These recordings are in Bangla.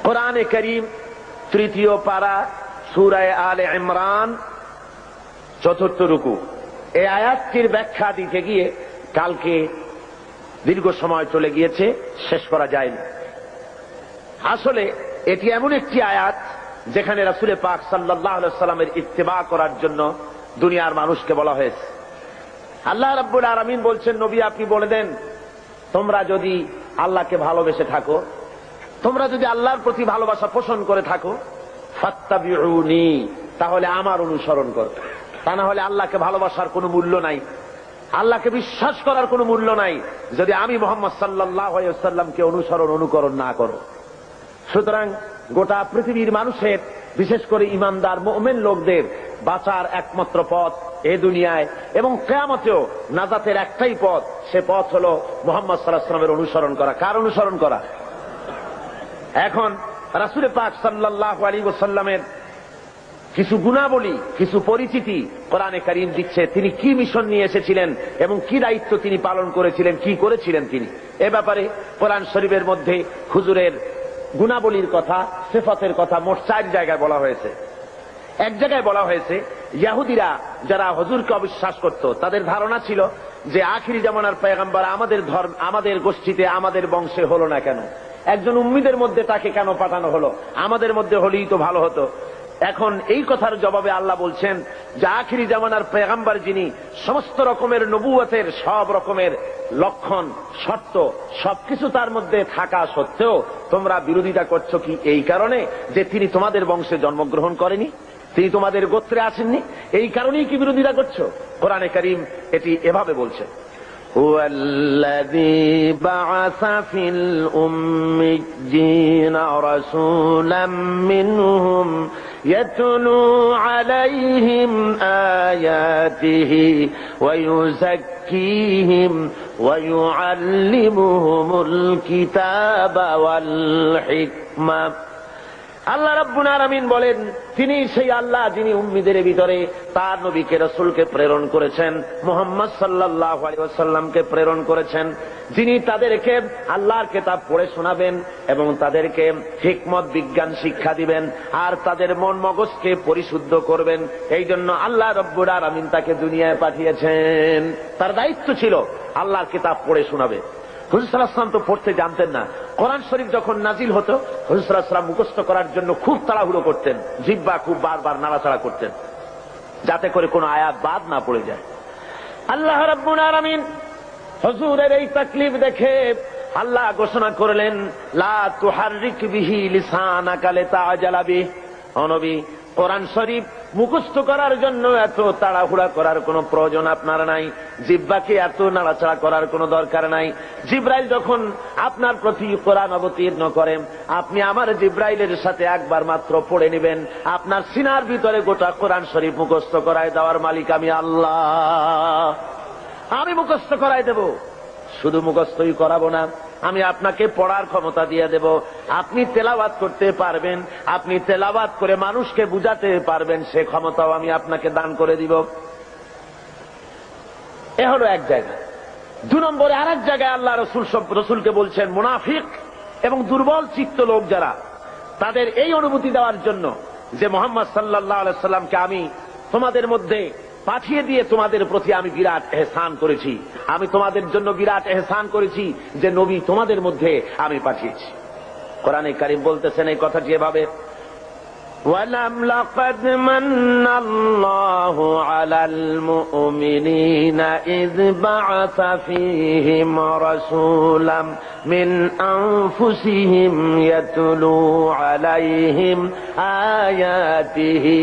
কোরআনে কারীম তৃতীয় পারা সূরা আলে ইমরান চতুর্থ রুকু। এই আয়াতটির ব্যাখ্যা দিতে গিয়ে কালকে দীর্ঘ সময় চলে গিয়েছে, শেষ করা যায়নি। আসলে এটি এমন একটি আয়াত যেখানে রাসূল পাক সাল্লাল্লাহু আলাইহি ওয়াসাল্লামের ইত্তেবা করার জন্য দুনিয়ার মানুষকে বলা হয়েছে। আল্লাহ রাব্বুল আলামিন বলছেন, নবী আপনি বলে দেন, তোমরা যদি আল্লাহকে ভালোবেসে থাকো, তোমরা যদি আল্লাহর প্রতি ভালোবাসা পোষণ করে থাকো, ফাত্তাবিউনি, তাহলে আমার অনুসরণ করো। তা না হলে আল্লাহকে ভালোবাসার কোনো মূল্য নাই, আল্লাহকে বিশ্বাস করার কোনো মূল্য নাই যদি আমি মুহাম্মদ সাল্লাল্লাহু আলাইহি ওয়াসাল্লামকে অনুকরণ না করো। সুতরাং গোটা পৃথিবীর মানুষের, বিশেষ করে ঈমানদার মুমিন লোকদের বাঁচার একমাত্র পথ এ দুনিয়ায় এবং কিয়ামতেও নাজাতের একটাই পথ, সে পথ হলো মুহাম্মদ সাল্লাল্লাহু আলাইহি ওয়াসাল্লামের অনুসরণ করা। কার অনুসরণ করা? এখন রাসূল পাক সাল্লাল্লাহু আলাইহি ওয়াসাল্লামের কিছু গুণাবলী, কিছু পরিচিতি কোরআনে কারীম দিচ্ছে। তিনি কি মিশন নিয়ে এসেছিলেন এবং কি দায়িত্ব তিনি পালন করেছিলেন, কি করেছিলেন তিনি। এ ব্যাপারে কোরআন শরীফের মধ্যে হুজুরের গুণাবলীর কথা, সিফাতের কথা মোট 4 জায়গায় বলা হয়েছে। এক জায়গায় বলা হয়েছে, ইহুদিরা যারা হুজুরকে অবিশ্বাস করত, তাদের ধারণা ছিল যে আখিরি জামানার পয়গম্বর আমাদের গোষ্ঠীতে, আমাদের বংশে হলো না কেন, একজন উম্মীদের মধ্যে তাকে কেন পাঠানো হলো, আমাদের মধ্যে হলেই তো ভালো হতো। এখন এই কথার জবাবে আল্লাহ বলছেন যে আখিরি জামানার পয়গম্বর যিনি সমস্ত রকমের নবুয়তের সব রকমের লক্ষণ, শর্ত সবকিছু তার মধ্যে থাকা সত্ত্বেও তোমরা বিরোধিতা করছো কি এই কারণে যে তিনি তোমাদের বংশে জন্মগ্রহণ করেনি, তিনি তোমাদের গোত্রে আসেননি, এই কারণেই কি বিরোধিতা করছো? কোরআনে কারীম এটি এভাবে বলছে, هو الذي بعث في الأميين رسولا منهم يتلو عليهم آياته ويزكيهم ويعلمهم الكتاب والحكمة। আল্লাহ রাব্বুল আলামিন বলেন, তিনি সেই আল্লাহ যিনি উম্মীদের ভিতরে তার নবীকে রাসূলকে প্রেরণ করেছেন, মুহাম্মদ সাল্লাল্লাহু আলাইহি ওয়াসাল্লামকে প্রেরণ করেছেন, যিনি তাদেরকে আল্লাহর কিতাব পড়ে শোনাবেন এবং তাদেরকে হিকমত বিজ্ঞান শিক্ষা দিবেন আর তাদের মন মগজকে পরিশুদ্ধ করবেন। এই জন্য আল্লাহ রাব্বুল আলামিন তাকে দুনিয়ায় পাঠিয়েছেন। তার দায়িত্ব ছিল আল্লাহর কিতাব পড়ে শোনাবে। হুজুর সাল্লাল্লাহু আলাইহি ওয়াসাল্লাম তো পড়তে জানতেন না। কোরআন শরীফ যখন নাজিল হতো, হুজুর সাল্লাল্লাহু আলাইহি ওয়াসাল্লাম মুখস্থ করার জন্য খুব তাড়াহুড়ো করতেন, জিহ্বা খুব বারবার নাড়াচাড়া করতেন যাতে করে কোনো আয়াত বাদ না পড়ে যায়। আল্লাহ রাব্বুল আলামিন হুজুরের এই তাকলিফ দেখে আল্লাহ ঘোষণা করলেন, লা তুহাররিক বিহি লিসানাকা লিতাআজালা বিহি। ও নবী, কোরআন শরীফ মুখস্থ করার জন্য এত তাড়াহুড়া করার কোনো প্রয়োজন আপনার নাই, জিহ্বাকে এত নাড়াচাড়া করার কোনো দরকার নাই। জিবরাইল যখন আপনার প্রতি কোরআন অবতীর্ণ করেন, আপনি আমার জিবরাইলের সাথে একবার মাত্র পড়ে নেবেন, আপনার সিনার ভিতরে গোটা কোরআন শরীফ মুখস্থ করায় দেওয়ার মালিক আমি আল্লাহ। আমি মুখস্থ করায় দেব, শুধু মুখস্থই করাবো না, আমি আপনাকে পড়ার ক্ষমতা দিয়ে দেব, আপনি তেলাওয়াত করতে পারবেন, আপনি তেলাওয়াত করে মানুষকে বুঝাতে পারবেন, সে ক্ষমতাও আমি আপনাকে দান করে দিব। এ হলো এক জায়গা। 2 নম্বরে আর এক জায়গায় আল্লাহ রসুলকে বলছেন, মুনাফিক এবং দুর্বল চিত্ত লোক যারা, তাদের এই অনুভূতি দেওয়ার জন্য যে মুহাম্মদ সাল্লাল্লাহু আলাইহি ওয়াসাল্লামকে আমি তোমাদের মধ্যে পাঠিয়ে দিয়ে তোমাদের প্রতি আমি বিরাট এহসান করেছি, আমি তোমাদের জন্য বিরাট এহসান করেছি যে নবী তোমাদের মধ্যে আমি পাঠিয়েছি। কোরআনে কারীম বলতেছেন এই কথাটি এভাবে, ওয়ালাম লাকাদ মান্নাল্লাহু আলাল মুমিনিনা ইয বা'আসা ফীহিম রাসূলাম মিন আনফুসিহিম ইয়াতলু আলাইহিম আয়াতিহি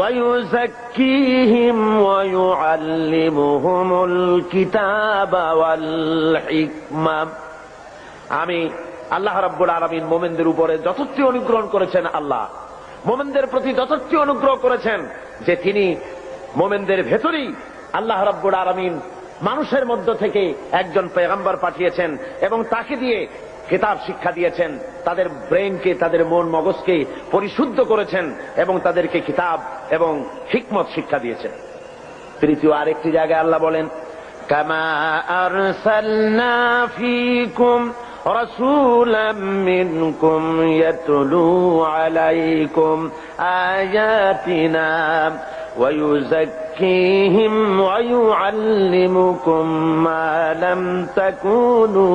ويزكيهم ويعلمهم الكتاب والحكمة। আমি আল্লাহ রাব্বুল আলামিন মুমিনদের উপরে যথার্থ অনুগ্রহ করেছেন, আল্লাহ মুমিনদের প্রতি যথার্থ অনুগ্রহ করেছেন যে তিনি মুমিনদের ভেতরেই আল্লাহ রাব্বুল আলামিন মানুষের মধ্য থেকে একজন পয়গম্বর পাঠিয়েছেন এবং তাকে দিয়ে কিতাব শিক্ষা দিয়েছেন, তাদের ব্রেইনকে, তাদের মন মগজকে পরিশুদ্ধ করেছেন এবং তাদেরকে কিতাব এবং হিকমত শিক্ষা দিয়েছেন। তৃতীয় আরেকটি জায়গায় আল্লাহ বলেন, কামা আরসালনা ফীকুম রাসূলাম মিনকুম ইয়াতলু আলাইকুম আয়াতিনা ওয়া ইউযাক্কিহিম ওয়া ইউআল্লিমুকুম মা লাম তাকুনু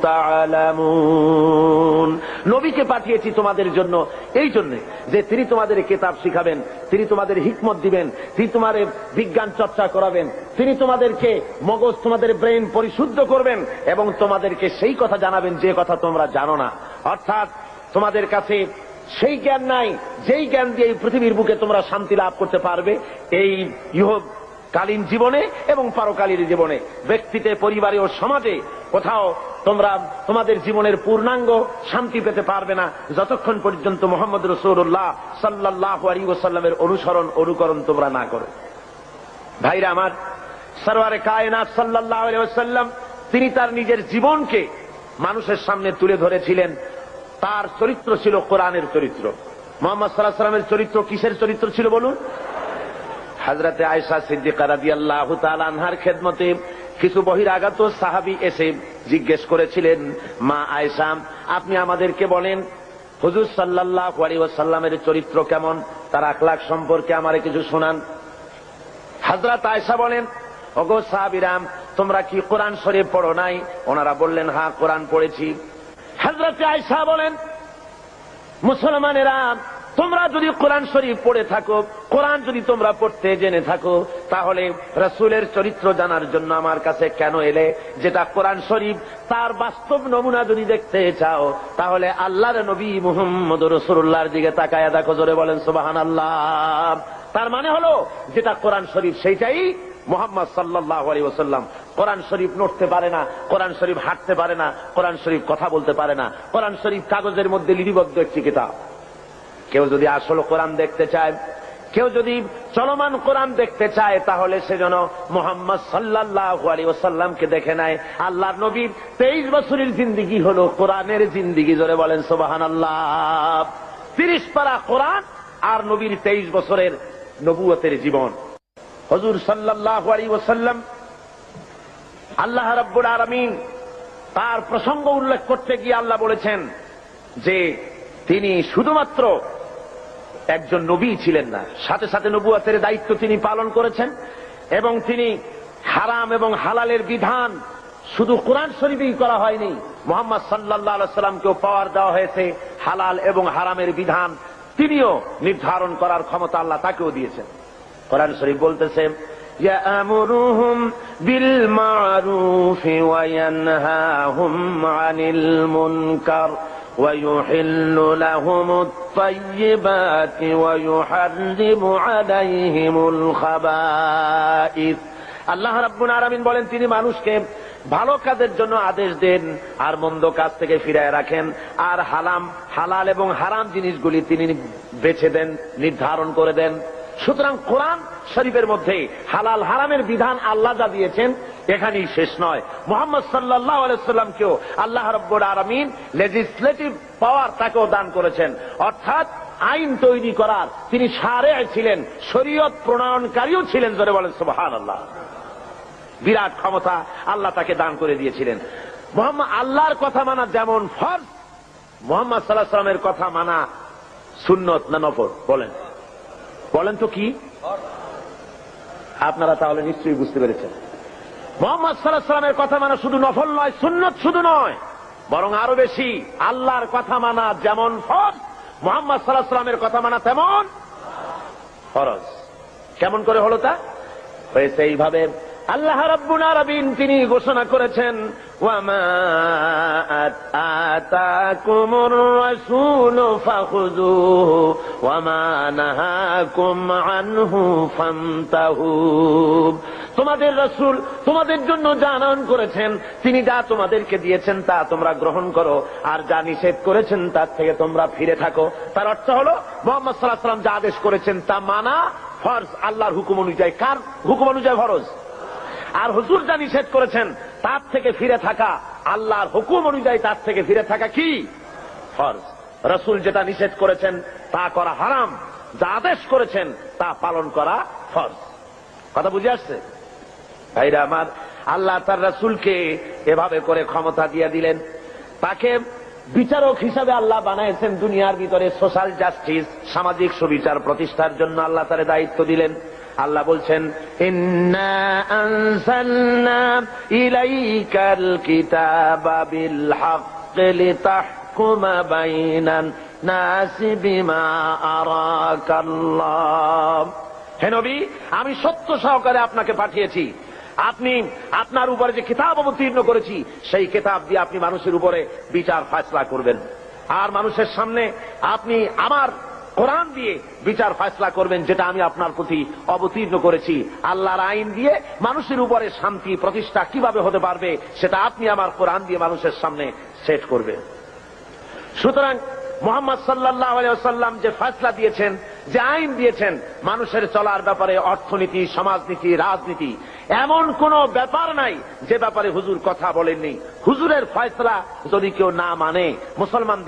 তা'লামুন। নবীকে পাঠিয়েছি তোমাদের জন্য এই জন্য যে তিনি তোমাদের কিতাব শিখাবেন, তিনি তোমাদের হিকমত দিবেন, তিনি তোমাদের বিজ্ঞান চর্চা করাবেন, তিনি তোমাদেরকে মগজ, তোমাদের ব্রেন পরিশুদ্ধ করবেন এবং তোমাদেরকে সেই কথা জানাবেন যে কথা তোমরা জানো না। অর্থাৎ তোমাদের কাছে সেই জ্ঞান নাই যেই জ্ঞান দিয়ে এই পৃথিবীর বুকে তোমরা শান্তি লাভ করতে পারবে এই ইহকালীন জীবনে এবং পারকালীন জীবনে, ব্যক্তিতে, পরিবারে ও সমাজে। কোথাও তোমরা তোমাদের জীবনের পূর্ণাঙ্গ শান্তি পেতে পারবে না যতক্ষণ পর্যন্ত মুহাম্মদ রাসূলুল্লাহ সাল্লাল্লাহু আলাইহি ওয়াসাল্লামের অনুকরণ তোমরা না করো। ভাইরা আমার, সরওয়ারে কায়নাত সাল্লাল্লাহু আলাইহি ওয়াসাল্লাম তিনি তার নিজের জীবনকে মানুষের সামনে তুলে ধরেছিলেন। তার চরিত্র ছিল কোরআনের চরিত্র। মুহাম্মদ সাল্লাল্লাহু আলাইহি ওয়াসাল্লামের চরিত্র কিসের চরিত্র ছিল বলুন? হযরতে আয়েশা সিদ্দিকা রাদিয়াল্লাহু তাআলা আনহার খেদমতে কিছু বহিরাগত সাহাবী এসে জিজ্ঞেস করেছিলেন, মা আয়েশা, আপনি আমাদেরকে বলেন হুজুর সাল্লাল্লাহু আলাইহি ওয়াসাল্লামের চরিত্র কেমন, তার আখলাক সম্পর্কে আমারে কিছু শোনান। হযরত আয়েশা বলেন, ওগো সাহাবীরাম, তোমরা কি কোরআন শরীফ পড়ো নাই? ওনারা বললেন, হ্যাঁ কোরআন পড়েছি। হযরত আয়েশা বলেন, মুসলমানেরা, তোমরা যদি কোরআন শরীফ পড়ে থাকো, কোরআন যদি তোমরা পড়তে জেনে থাকো, তাহলে রাসূলের চরিত্র জানার জন্য আমার কাছে কেন এলে? যেটা কোরআন শরীফ তার বাস্তব নমুনা যদি দেখতে চাও, তাহলে আল্লাহর নবী মুহাম্মদ রাসূলুল্লাহর দিকে তাকায়া দেখো। জোরে বলেন সুবহানাল্লাহ। তার মানে হলো যেটা কোরআন শরীফ সেইটাই মুহাম্মদ সাল্লাল্লাহু আলাইহি ওয়াসাল্লাম। কোরআন শরীফ নড়তে পারে না, কোরআন শরীফ হাঁটতে পারে না, কোরআন শরীফ কথা বলতে পারে না, কোরআন শরীফ কাগজের মধ্যে লিপিবদ্ধ একটি কিতাব। কেউ যদি আসল কোরআন দেখতে চায়, কেউ যদি চলমান কোরআন দেখতে চায়, তাহলে সে যেন মুহাম্মদ সাল্লাল্লাহু আলাইহি ওয়াসাল্লামকে দেখে নেয়। আল্লাহর নবীর 23 বছরের জিন্দেগি হলো কোরআনের জিন্দেগি। জোরে বলেন সুবহানাল্লাহ। 30 পারা কোরআন আর নবীর 23 বছরের নবুয়তের জীবন। হুজুর সাল্লাল্লাহু আলাইহি ওয়াসাল্লাম, আল্লাহ রাব্বুল আলামিন তার প্রসঙ্গ উল্লেখ করতে গিয়ে আল্লাহ বলেছেন যে তিনি শুধুমাত্র একজন নবী ছিলেন না, সাথে সাথে নবুয়তের দায়িত্ব তিনি পালন করেছেন এবং তিনি হারাম এবং হালালের বিধান শুধু কোরআন শরীফেই করা হয়নি, মুহাম্মদ সাল্লাল্লাহু আলাইহি ওয়াসাল্লামকেও পাওয়ার দেওয়া হয়েছে হালাল এবং হারামের বিধান তিনিও নির্ধারণ করার ক্ষমতা আল্লাহ তাকেও দিয়েছেন। কোরআন শরীফ বলতেছে, ইয়া'মুরুহুম বিল মা'রুফি ওয়া ইয়ানহাহুম আনিল মুনকার ওয়া ইউহিল্লু লাহুমুত তাইয়্যিবাতি ওয়া ইউহাররিমু আলাইহিমুল খাবাইস। আল্লাহ রাব্বুল আলামিন বলেন, তিনি মানুষকে ভালো কাজের জন্য আদেশ দেন আর মন্দ কাজ থেকে ফিরায় রাখেন, আর হালাল এবং হারাম জিনিসগুলি তিনি বেছে দেন, নির্ধারণ করে দেন। সুতরাং কোরআন শরীফের মধ্যে হালাল হারামের বিধান আল্লাহ যা দিয়েছেন এখানেই শেষ নয়। মুহাম্মদ সাল্লাল্লাহু আলাইহি ওয়াসাল্লামকেও আল্লাহ রাব্বুল আলামিন লেজিসলেটিভ পাওয়ার তাকেও দান করেছেন, অর্থাৎ আইন তৈরি করার তিনি শারে ছিলেন, শরীয়ত প্রণয়নকারীও ছিলেন। জোরে বলেন সুবহানাল্লাহ। বিরাট ক্ষমতা আল্লাহ তাকে দান করে দিয়েছিলেন। মুহাম্মদ আল্লাহর কথা মানা যেমন ফরজ, মুহাম্মদ সাল্লাল্লাহু আলাইহি ওয়াসাল্লামের কথা মানা সুন্নত না নফল? বলেন তো কি? আপনারা তাহলে নিশ্চয়ই বুঝতে পেরেছেন। মুহাম্মদ সাল্লাল্লাহু আলাইহি ওয়াসাল্লামের কথা মানা শুধু নফল নয়, সুন্নত শুধু নয়, বরং আরো বেশি। আল্লাহর কথা মানা যেমন ফরজ, মুহাম্মদ সাল্লাল্লাহু আলাইহি ওয়াসাল্লামের কথা মানা তেমন ফরজ। কেমন করে হলো তা? হয়েছে এইভাবে, আল্লাহ রাব্বুল আলামিন তিনি ঘোষণা করেছেন, ওয়ামা আতাকুমুর রাসূলু ফাখুযুহু ওয়ামা নাহাকুম আনহু ফান্তাহু। তোমাদের রাসূল তোমাদের জন্য যা আনয়ন করেছেন, তিনি যা তোমাদেরকে দিয়েছেন তা তোমরা গ্রহণ করো, আর যা নিষেধ করেছেন তার থেকে তোমরা ফিরে থাকো। তার অর্থ হলো মুহাম্মদ সাল্লাল্লাহু আলাইহি ওয়াসাল্লাম যা আদেশ করেছেন তা মানা ফরজ, আল্লাহর হুকুম অনুযায়ী। কার হুকুম অনুযায়ী ফরজ? আর হুজুর যা নিষেধ করেছেন তার থেকে ফিরে থাকা, আল্লাহর হুকুম অনুযায়ী তার থেকে ফিরে থাকা কি? ফরজ। রাসূল যেটা নিষেধ করেছেন তা করা হারাম, যা আদেশ করেছেন তা পালন করা ফরজ। কথা বুঝে আসছে ভাইরা আমার? আল্লাহ তার রাসূলকে এভাবে করে ক্ষমতা দিয়ে দিলেন তাকে বিচারক হিসাবে আল্লাহ বানাইছেন দুনিয়ার ভিতরে সোশ্যাল জাস্টিস, সামাজিক সুবিচার প্রতিষ্ঠার জন্য আল্লাহ তার দায়িত্ব দিলেন। আল্লাহ বলছেন, ইন্না আনজালনা ইলাইকাল কিতাবা বিল হাক্কি লিতাহকুমা বাইনান নাসি বিমা আরাকাল্লাহ। হে নবী, আমি সত্য সহকারে আপনাকে পাঠিয়েছি। আপনি আপনার উপরে যে কিতাব অবতীর্ণ করেছি সেই কিতাব দিয়ে আপনি মানুষের উপরে বিচার ফয়সালা করবেন, আর মানুষের সামনে আপনি আমার কোরআন দিয়ে বিচার ফয়সালা করবেন, যেটা আমি আপনার প্রতি অবতীর্ণ করেছি। আল্লাহর আইন দিয়ে মানুষের উপরে শান্তি প্রতিষ্ঠা কিভাবে হতে পারবে সেটা আপনি আমার কোরআন দিয়ে মানুষের সামনে সেট করবেন। সুতরাং মুহাম্মদ সাল্লাল্লাহু আলাইহি ওয়াসাল্লাম যে ফয়সালা দিয়েছেন, যে আইন দিয়েছেন মানুষের চলার ব্যাপারে, অর্থনীতি, সমাজনীতি, রাজনীতি, এমন কোন ব্যাপার নাই যে ব্যাপারে হুজুর কথা বলেননি। হুজুরের ফয়সালা যদি কেউ না মানে, মুসলমান